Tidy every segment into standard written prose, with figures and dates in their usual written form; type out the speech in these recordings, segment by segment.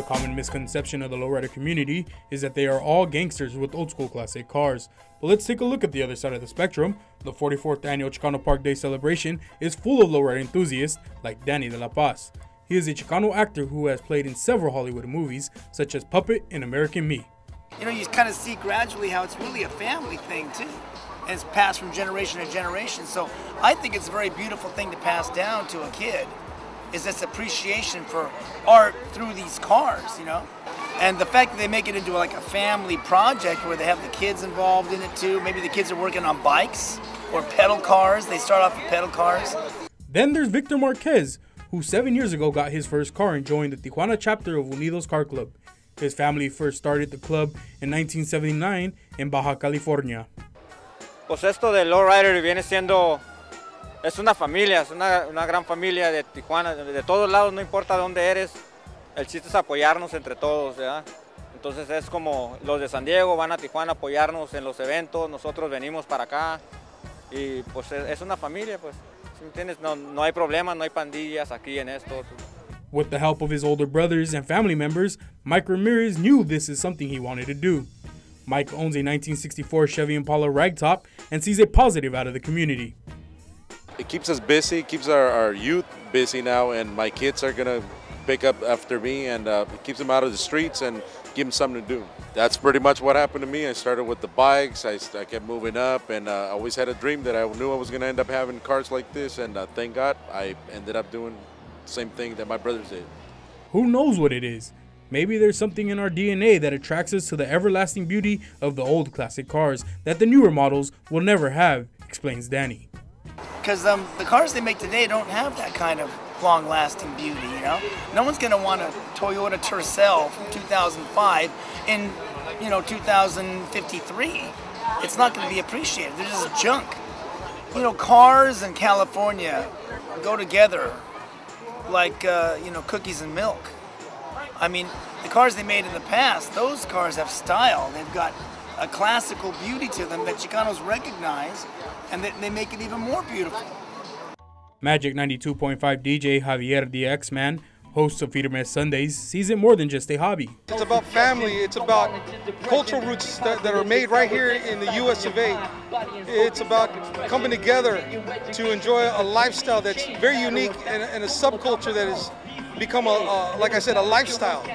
common misconception of the lowrider community is that they are all gangsters with old school classic cars. But let's take a look at the other side of the spectrum. The 44th annual Chicano Park Day celebration is full of lowrider enthusiasts like Danny de la Paz. He is a Chicano actor who has played in several Hollywood movies such as Puppet and American Me. You know, you kind of see gradually how it's really a family thing too. And it's passed from generation to generation. So I think it's a very beautiful thing to pass down to a kid, is this appreciation for art through these cars, you know? And the fact that they make it into like a family project where they have the kids involved in it too. Maybe the kids are working on bikes or pedal cars. They start off with pedal cars. Then there's Victor Marquez, who 7 years ago got his first car and joined the Tijuana chapter of Unidos Car Club. His family first started the club in 1979 in Baja California. Pues esto del lowrider viene siendo, es una familia, es una gran familia de Tijuana, de todos lados, no importa dónde eres, el chiste es apoyarnos entre todos, ¿verdad? Entonces es como los de San Diego van a Tijuana a apoyarnos en los eventos, nosotros venimos para acá y pues es una familia, pues, ¿sí me entiendes? No hay problemas, no hay pandillas aquí en esto. With the help of his older brothers and family members, Mike Ramirez knew this is something he wanted to do. Mike owns a 1964 Chevy Impala ragtop and sees a positive out of the community. It keeps us busy, keeps our youth busy now, and my kids are going to pick up after me, and it keeps them out of the streets and give them something to do. That's pretty much what happened to me. I started with the bikes, I kept moving up, and I always had a dream that I knew I was going to end up having cars like this, and thank God I ended up doing the same thing that my brothers did. Who knows what it is? Maybe there's something in our DNA that attracts us to the everlasting beauty of the old classic cars that the newer models will never have, explains Danny. Because the cars they make today don't have that kind of long-lasting beauty, you know? No one's going to want a Toyota Tercel from 2005 in, 2053. It's not going to be appreciated. They're just junk. You know, cars in California go together like, cookies and milk. I mean, the cars they made in the past, those cars have style. They've got a classical beauty to them that Chicanos recognize, and they make it even more beautiful. Magic 92.5 DJ Xavier The X-man, host of Firme Sundays, sees it more than just a hobby. It's about family. It's about cultural roots that are made right here in the US of A. It's about coming together to enjoy a lifestyle that's very unique and a subculture that has become, like I said, a lifestyle.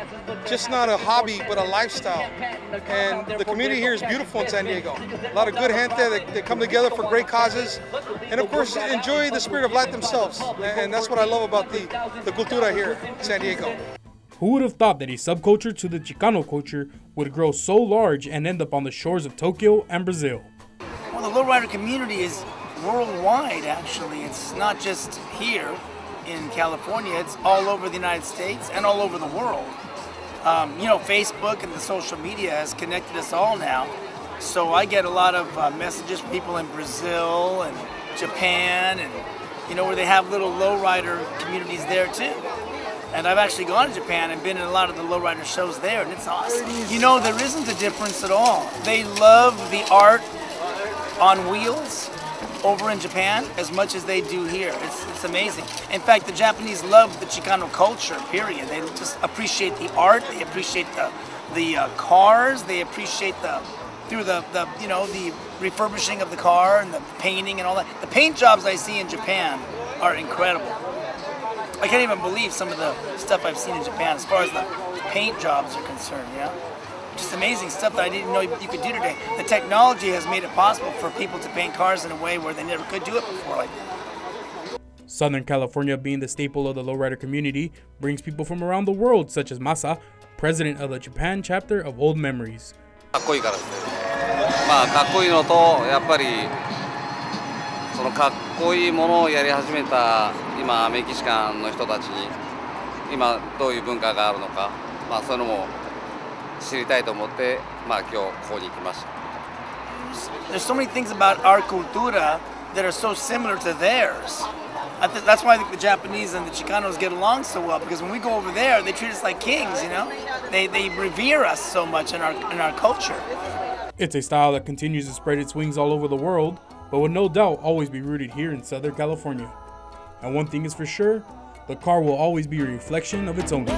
Just not a hobby, but a lifestyle. And the community here is beautiful in San Diego. A lot of good gente that come together for great causes. And of course, enjoy the spirit of life themselves. And that's what I love about the cultura here in San Diego. Who would have thought that a subculture to the Chicano culture would grow so large and end up on the shores of Tokyo and Brazil? Well, the lowrider community is worldwide, actually. It's not just here in California, it's all over the United States and all over the world. Facebook and the social media has connected us all now. So I get a lot of messages from people in Brazil and Japan and, where they have little lowrider communities there too. And I've actually gone to Japan and been in a lot of the lowrider shows there, and it's awesome. There isn't a difference at all. They love the art on wheels over in Japan as much as they do here. It's amazing. In fact, the Japanese love the Chicano culture, period. They just appreciate the art, they appreciate the cars, they appreciate the refurbishing of the car and the painting and all that. The paint jobs I see in Japan are incredible. I can't even believe some of the stuff I've seen in Japan as far as the paint jobs are concerned, Just amazing stuff that I didn't know you could do today. The technology has made it possible for people to paint cars in a way where they never could do it before like that. Southern California, being the staple of the lowrider community, brings people from around the world, such as Masa, president of the Japan chapter of Old Memories. かっこいいからですね。かっこいいのとやっぱりそのかっこいいものをやり始めた今メキシカンの人たちに今どういう文化があるのか、そういうのも知りたいと思って、今日ここに来ました。There's so many things about our cultura that are so similar to theirs. That's why I think the Japanese and the Chicanos get along so well, because when we go over there, they treat us like kings, They revere us so much in our culture. It's a style that continues to spread its wings all over the world, but will no doubt always be rooted here in Southern California. And one thing is for sure, the car will always be a reflection of its owner.